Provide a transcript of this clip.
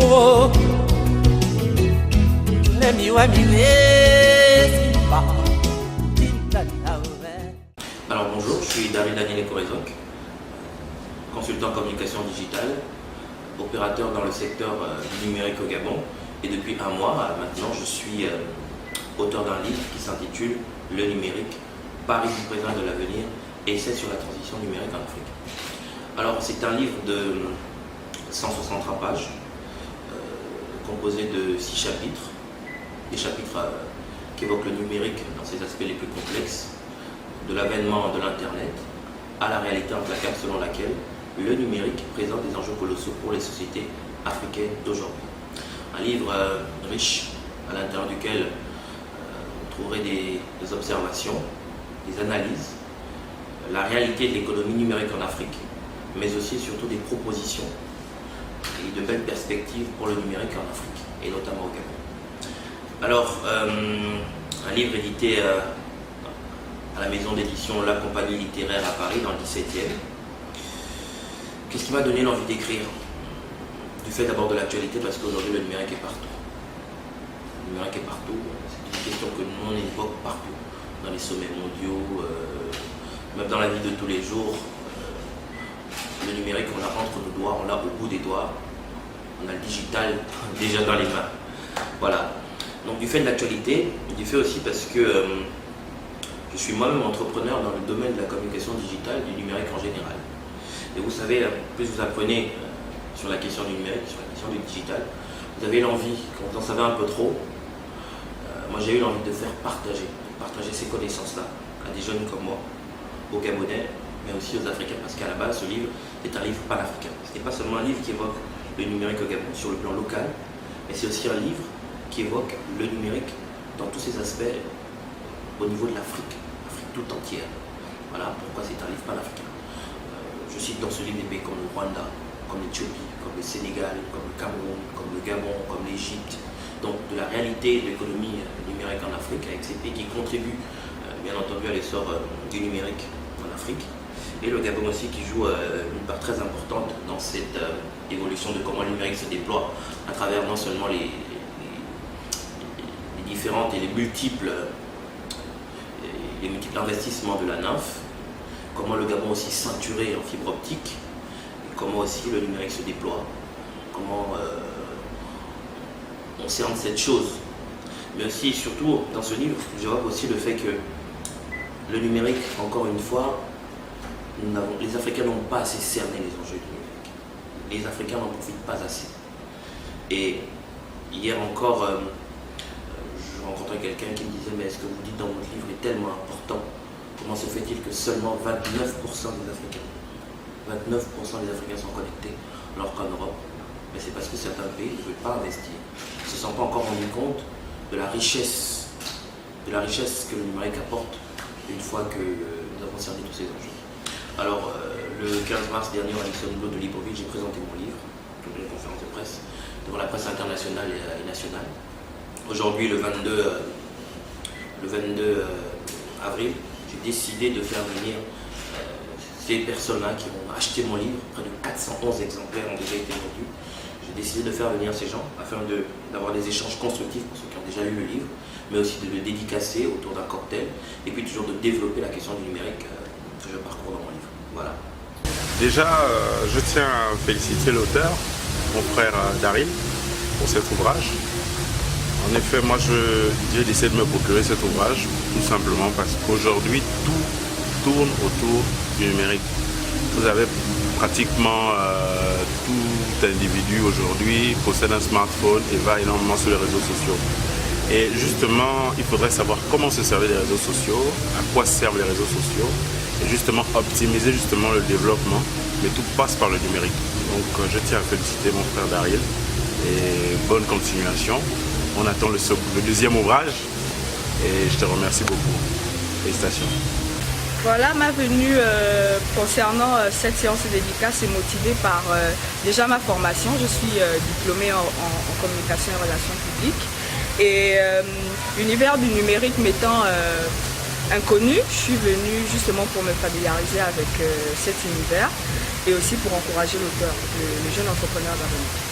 Oh, let me want me. Alors bonjour, je suis Daryl Daniel Korezoc, consultant en communication digitale, opérateur dans le secteur du numérique au Gabon, et depuis un mois maintenant je suis auteur d'un livre qui s'intitule Le numérique, Paris du présent et de l'avenir, essai sur la transition numérique en Afrique. Alors c'est un livre de 163 pages, composé de 6 chapitres, des chapitres qui évoquent le numérique dans ses aspects les plus complexes, de l'avènement de l'Internet à la réalité implacable selon laquelle le numérique présente des enjeux colossaux pour les sociétés africaines d'aujourd'hui. Un livre riche à l'intérieur duquel vous trouverez des observations, des analyses, la réalité de l'économie numérique en Afrique, mais aussi et surtout des propositions et de belles perspectives pour le numérique en Afrique, et notamment au Gabon. Alors, un livre édité à la maison d'édition La Compagnie Littéraire à Paris, dans le 17e. Qu'est-ce qui m'a donné l'envie d'écrire? Du fait d'abord de l'actualité, parce qu'aujourd'hui le numérique est partout. Le numérique est partout, c'est une question que nous on évoque partout, dans les sommets mondiaux, même dans la vie de tous les jours. Le numérique, on l'a entre nos doigts, on l'a au bout des doigts, on a le digital déjà dans les mains. Voilà. Donc du fait de l'actualité, du fait aussi parce que je suis moi-même entrepreneur dans le domaine de la communication digitale, du numérique en général. Et vous savez, plus vous apprenez sur la question du numérique, sur la question du digital, vous avez l'envie, quand vous en savez un peu trop, moi j'ai eu l'envie de faire partager ces connaissances-là à des jeunes comme moi, aux Gabonais, mais aussi aux Africains, parce qu'à la base, ce livre est un livre panafricain. Ce n'est pas seulement un livre qui évoque le numérique au Gabon sur le plan local, mais c'est aussi un livre qui évoque le numérique dans tous ses aspects au niveau de l'Afrique, l'Afrique tout entière. Voilà pourquoi c'est un livre panafricain. Je cite dans ce livre des pays comme le Rwanda, comme l'Éthiopie, comme le Sénégal, comme le Cameroun, comme le Gabon, comme l'Égypte. Donc de la réalité de l'économie numérique en Afrique, avec ces pays qui contribuent bien entendu à l'essor du numérique en Afrique. Et le Gabon aussi qui joue une part très importante dans cette évolution de comment le numérique se déploie à travers non seulement les différentes et les multiples investissements de la NINF, comment le Gabon aussi ceinturé en fibre optique, et comment aussi le numérique se déploie, comment on cerne cette chose. Mais aussi, surtout, dans ce livre, j'évoque aussi le fait que le numérique, encore une fois, les Africains n'ont pas assez cerné les enjeux du numérique. Les Africains n'en profitent pas assez. Et hier encore, je rencontrais quelqu'un qui me disait « Mais ce que vous dites dans votre livre est tellement important. Comment se fait-il que seulement 29% des Africains sont connectés, alors qu'en Europe, mais c'est parce que certains pays ne veulent pas investir. Ils ne se sont pas encore rendus compte de la richesse que le numérique apporte une fois que nous avons cerné tous ces enjeux. Alors, le 15 mars dernier, à l'Université de Libreville, j'ai présenté mon livre, dans une conférence de presse, devant la presse internationale et nationale. Aujourd'hui, le 22 avril, j'ai décidé de faire venir ces personnes-là qui ont acheté mon livre. Près de 411 exemplaires ont déjà été vendus. J'ai décidé de faire venir ces gens afin d'avoir des échanges constructifs pour ceux qui ont déjà lu le livre, mais aussi de le dédicacer autour d'un cocktail et puis toujours de développer la question du numérique que je parcours dans mon livre. Voilà. Déjà, je tiens à féliciter l'auteur, mon frère Daryl, pour cet ouvrage. En effet, moi j'ai décidé de me procurer cet ouvrage tout simplement parce qu'aujourd'hui tout tourne autour du numérique. Vous avez pratiquement tout individu aujourd'hui possède un smartphone et va énormément sur les réseaux sociaux. Et justement, il faudrait savoir comment se servir des réseaux sociaux, à quoi servent les réseaux sociaux, et justement optimiser justement le développement, mais tout passe par le numérique. Donc je tiens à féliciter mon frère Daryl et bonne continuation. On attend le deuxième ouvrage et je te remercie beaucoup. Félicitations. Voilà, ma venue concernant cette séance de dédicace est motivée par déjà ma formation. Je suis diplômée en communication et relations publiques. Et l'univers du numérique m'étant inconnue. Je suis venue justement pour me familiariser avec cet univers et aussi pour encourager l'auteur, le jeune entrepreneur d'avenir.